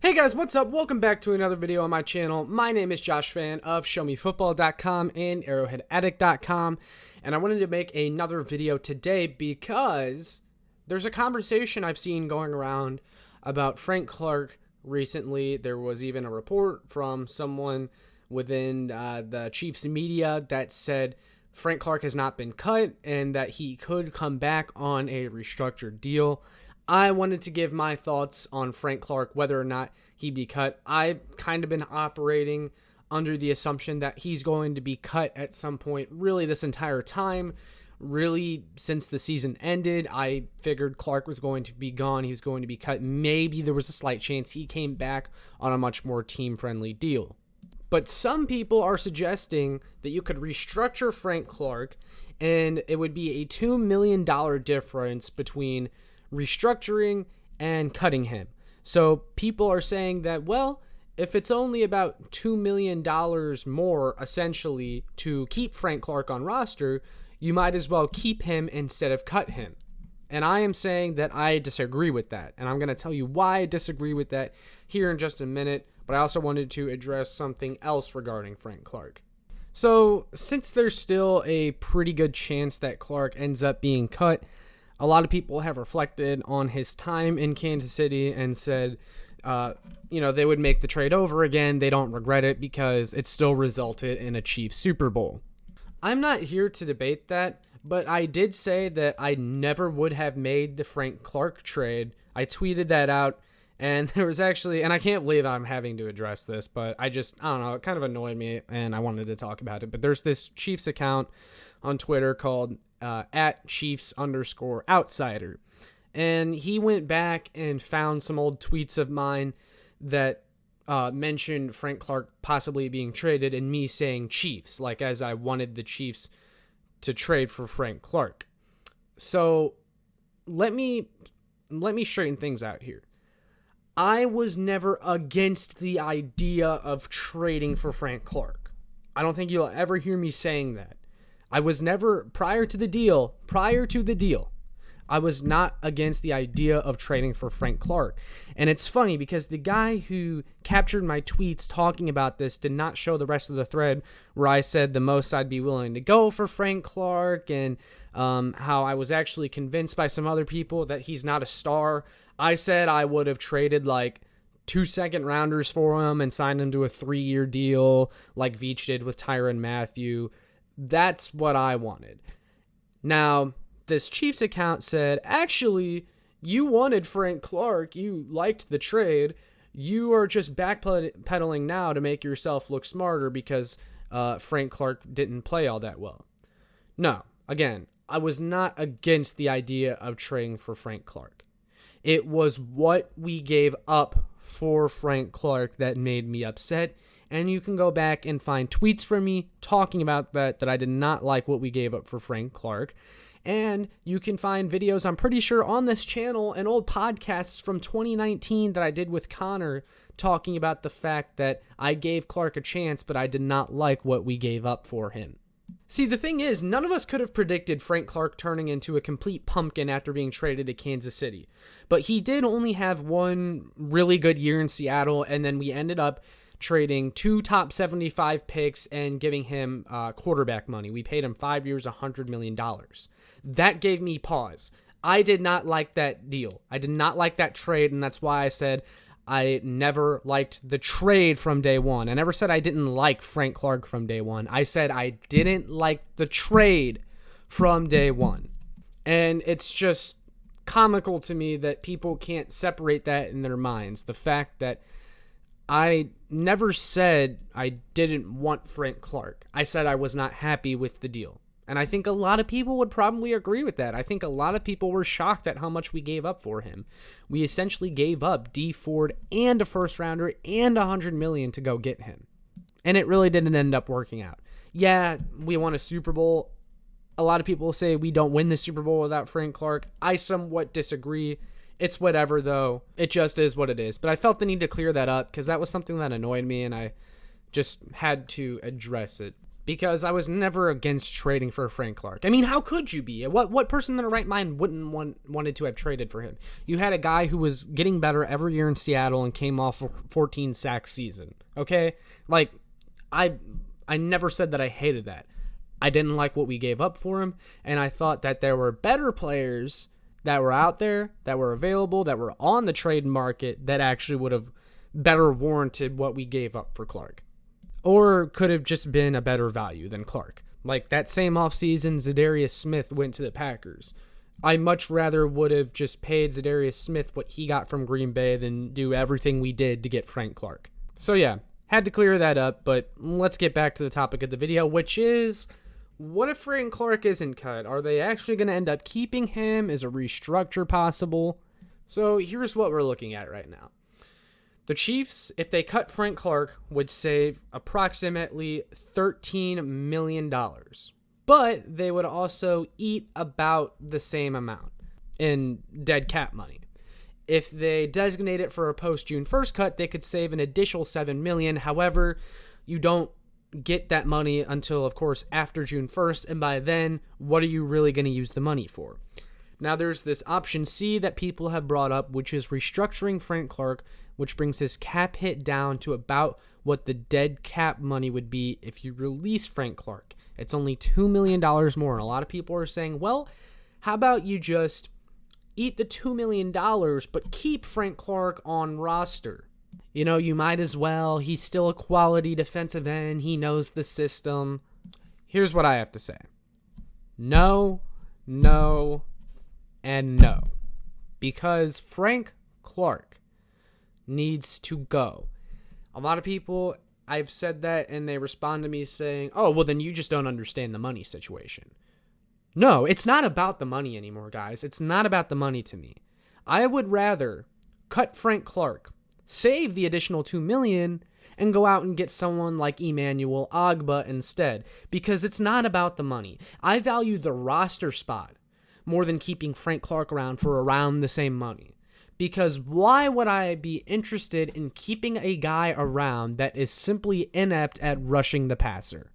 Hey guys, what's up? Welcome back to another video on my channel. My name is Josh Fan of ShowMeFootball.com and ArrowheadAddict.com, and I wanted to make another video today because there's a conversation I've seen going around about Frank Clark recently. There was even a report from someone within the Chiefs media that said Frank Clark has not been cut and that he could come back on a restructured deal. I wanted to give my thoughts on Frank Clark, whether or not he'd be cut. I've kind of been operating under the assumption that he's going to be cut at some point, really this entire time. Really, since the season ended, I figured Clark was going to be gone. He was going to be cut. Maybe there was a slight chance he came back on a much more team-friendly deal. But some people are suggesting that you could restructure Frank Clark, and it would be a $2 million difference between restructuring and cutting him. So people are saying that, well, if it's only about $2 million more, essentially, to keep Frank Clark on roster, you might as well keep him instead of cut him. And I am saying that I disagree with that. And I'm going to tell you why I disagree with that here in just a minute. But I also wanted to address something else regarding Frank Clark. So since there's still a pretty good chance that Clark ends up being cut, a lot of people have reflected on his time in Kansas City and said, they would make the trade over again. They don't regret it because it still resulted in a Chiefs Super Bowl. I'm not here to debate that, but I did say that I never would have made the Frank Clark trade. I tweeted that out, and there was actually, and I can't believe I'm having to address this, but I don't know, it kind of annoyed me, and I wanted to talk about it. But there's this Chiefs account on Twitter called at Chiefs_outsider. And he went back and found some old tweets of mine that mentioned Frank Clark possibly being traded and me saying Chiefs, like as I wanted the Chiefs to trade for Frank Clark. So let me straighten things out here. I was never against the idea of trading for Frank Clark. I don't think you'll ever hear me saying that. I was never, prior to the deal, I was not against the idea of trading for Frank Clark. And it's funny because the guy who captured my tweets talking about this did not show the rest of the thread where I said the most I'd be willing to go for Frank Clark and how I was actually convinced by some other people that he's not a star. I said I would have traded like 2 second-rounders for him and signed him to a 3-year deal like Veach did with Tyrann Mathieu. That's what I wanted. Now, this Chiefs account said, actually, you wanted Frank Clark. You liked the trade. You are just backpedaling now to make yourself look smarter because Frank Clark didn't play all that well. No, again, I was not against the idea of trading for Frank Clark. It was what we gave up for Frank Clark that made me upset. And you can go back and find tweets from me talking about that I did not like what we gave up for Frank Clark. And you can find videos, I'm pretty sure, on this channel and old podcasts from 2019 that I did with Connor talking about the fact that I gave Clark a chance, but I did not like what we gave up for him. See, the thing is, none of us could have predicted Frank Clark turning into a complete pumpkin after being traded to Kansas City. But he did only have one really good year in Seattle, and then we ended up trading 2 top 75 picks and giving him quarterback money. We paid him 5 years, $100 million. That gave me pause. I did not like that deal. I did not like that trade, and that's why I said I never liked the trade from day one. I never said I didn't like Frank Clark from day one. I said I didn't like the trade from day one. And it's just comical to me that people can't separate that in their minds. The fact that I never said I didn't want Frank Clark. I said I was not happy with the deal. And I think a lot of people would probably agree with that. I think a lot of people were shocked at how much we gave up for him. We essentially gave up Dee Ford and a first rounder and $100 million to go get him. And it really didn't end up working out. Yeah, we won a Super Bowl. A lot of people say we don't win the Super Bowl without Frank Clark. I somewhat disagree. It's whatever, though. It just is what it is. But I felt the need to clear that up because that was something that annoyed me, and I just had to address it. because I was never against trading for Frank Clark. I mean, how could you be? What person in their right mind wouldn't wanted to have traded for him? You had a guy who was getting better every year in Seattle and came off a 14 sack season. Okay, like I never said that I hated that. I didn't like what we gave up for him, and I thought that there were better players that were out there, that were available, that were on the trade market that actually would have better warranted what we gave up for Clark. Or could have just been a better value than Clark. Like that same offseason, Zadarius Smith went to the Packers. I much rather would have just paid Zadarius Smith what he got from Green Bay than do everything we did to get Frank Clark. So yeah, had to clear that up, but let's get back to the topic of the video, which is, what if Frank Clark isn't cut? Are they actually going to end up keeping him? Is a restructure possible? So here's what we're looking at right now. The Chiefs, if they cut Frank Clark, would save approximately $13 million. But they would also eat about the same amount in dead cap money. If they designate it for a post-June 1st cut, they could save an additional $7 million. However, you don't get that money until, of course, after June 1st. And by then, what are you really going to use the money for? Now, there's this option C that people have brought up, which is restructuring Frank Clark, which brings his cap hit down to about what the dead cap money would be if you release Frank Clark. It's only $2 million more. And a lot of people are saying, well, how about you just eat the $2 million, but keep Frank Clark on roster? You know, you might as well. He's still a quality defensive end. He knows the system. Here's what I have to say. No, no, and no. Because Frank Clark needs to go. A lot of people, I've said that, and they respond to me saying, oh, well, then you just don't understand the money situation. No, it's not about the money anymore, guys. It's not about the money to me. I would rather cut Frank Clark, save the additional $2 million, and go out and get someone like Emmanuel Ogbah instead, because it's not about the money. I value the roster spot more than keeping Frank Clark around for around the same money. Because why would I be interested in keeping a guy around that is simply inept at rushing the passer?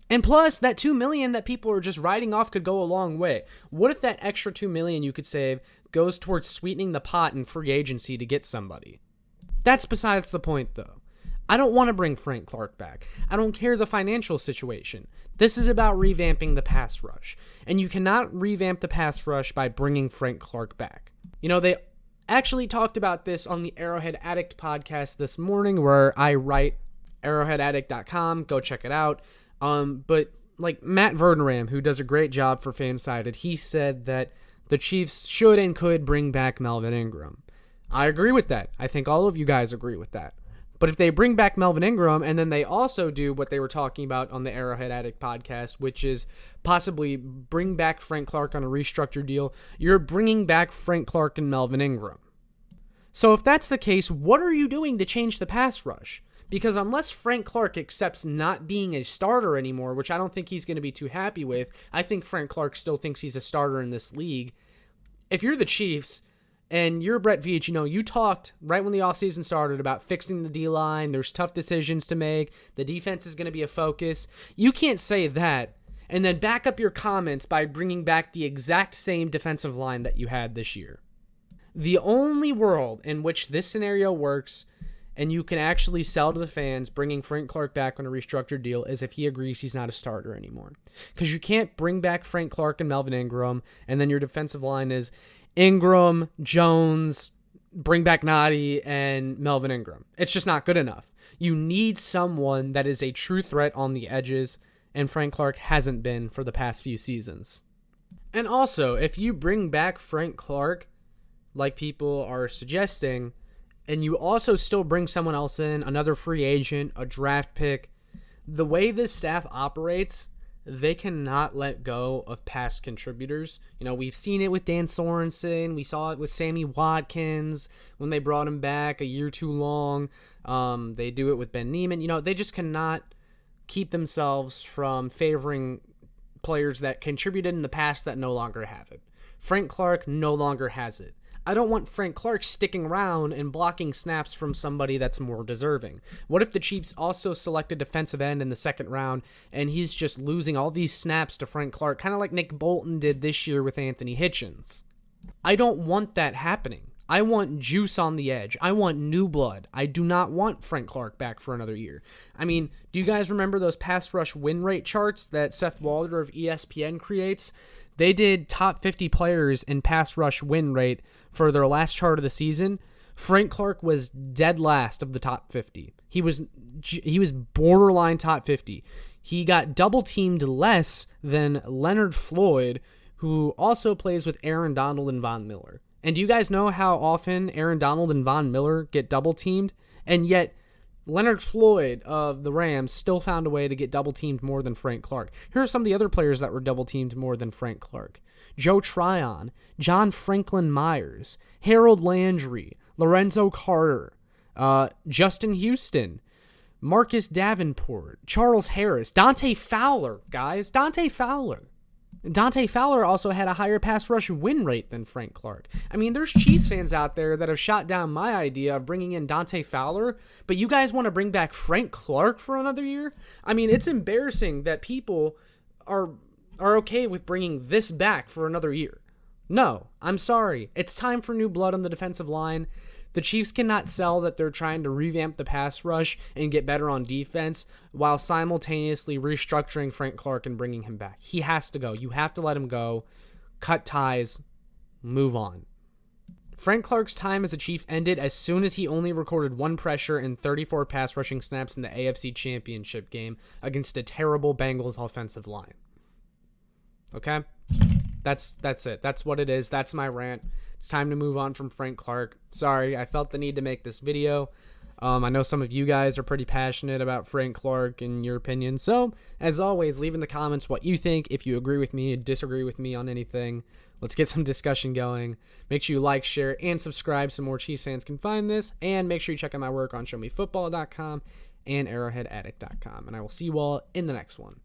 And plus, that $2 million that people are just writing off could go a long way. What if that extra $2 million you could save goes towards sweetening the pot in free agency to get somebody? That's besides the point, though. I don't want to bring Frank Clark back. I don't care the financial situation. This is about revamping the pass rush. And you cannot revamp the pass rush by bringing Frank Clark back. You know, they actually talked about this on the Arrowhead Addict podcast this morning, where I write arrowheadaddict.com. Go check it out. But like Matt Verderam, who does a great job for Fansided, he said that the Chiefs should and could bring back Melvin Ingram. I agree with that. I think all of you guys agree with that. But if they bring back Melvin Ingram and then they also do what they were talking about on the Arrowhead Addict podcast, which is possibly bring back Frank Clark on a restructured deal, you're bringing back Frank Clark and Melvin Ingram. So if that's the case, what are you doing to change the pass rush? Because unless Frank Clark accepts not being a starter anymore, which I don't think he's going to be too happy with, I think Frank Clark still thinks he's a starter in this league. If you're the Chiefs and you're Brett Veach, you know, you talked right when the offseason started about fixing the D-line. There's tough decisions to make. The defense is going to be a focus. You can't say that and then back up your comments by bringing back the exact same defensive line that you had this year. The only world in which this scenario works and you can actually sell to the fans bringing Frank Clark back on a restructured deal is if he agrees he's not a starter anymore. Because you can't bring back Frank Clark and Melvin Ingram, and then your defensive line is Ingram, Jones, bring back Nadi, and Melvin Ingram. It's just not good enough. You need someone that is a true threat on the edges, and Frank Clark hasn't been for the past few seasons. And also, if you bring back Frank Clark, like people are suggesting, and you also still bring someone else in, another free agent, a draft pick, the way this staff operates, they cannot let go of past contributors. You know, we've seen it with Dan Sorensen. We saw it with Sammy Watkins when they brought him back a year too long. They do it with Ben Neiman. You know, they just cannot keep themselves from favoring players that contributed in the past that no longer have it. Frank Clark no longer has it. I don't want Frank Clark sticking around and blocking snaps from somebody that's more deserving. What if the Chiefs also select a defensive end in the second round and he's just losing all these snaps to Frank Clark, kind of like Nick Bolton did this year with Anthony Hitchens? I don't want that happening. I want juice on the edge. I want new blood. I do not want Frank Clark back for another year. I mean, do you guys remember those pass rush win rate charts that Seth Walder of ESPN creates? They did top 50 players in pass rush win rate for their last chart of the season. Frank Clark was dead last of the top 50. He was borderline top 50. He got double teamed less than Leonard Floyd, who also plays with Aaron Donald and Von Miller. And do you guys know how often Aaron Donald and Von Miller get double teamed? And yet Leonard Floyd of the Rams still found a way to get double-teamed more than Frank Clark. Here are some of the other players that were double-teamed more than Frank Clark. Joe Tryon, John Franklin Myers, Harold Landry, Lorenzo Carter, Justin Houston, Marcus Davenport, Charles Harris, Dante Fowler, guys. Dante Fowler. Dante Fowler also had a higher pass rush win rate than Frank Clark. I mean, there's Chiefs fans out there that have shot down my idea of bringing in Dante Fowler, but you guys want to bring back Frank Clark for another year? I mean, it's embarrassing that people are okay with bringing this back for another year. No, I'm sorry. It's time for new blood on the defensive line. The Chiefs cannot sell that they're trying to revamp the pass rush and get better on defense while simultaneously restructuring Frank Clark and bringing him back. He has to go. You have to let him go. Cut ties. Move on. Frank Clark's time as a Chief ended as soon as he only recorded one pressure and 34 pass rushing snaps in the AFC Championship game against a terrible Bengals offensive line. Okay? That's it. That's what it is. That's my rant. It's time to move on from Frank Clark. Sorry, I felt the need to make this video. I know some of you guys are pretty passionate about Frank Clark and your opinion. So, as always, leave in the comments what you think. If you agree with me, disagree with me on anything, let's get some discussion going. Make sure you like, share, and subscribe so more Chiefs fans can find this. And make sure you check out my work on showmefootball.com and arrowheadaddict.com. And I will see you all in the next one.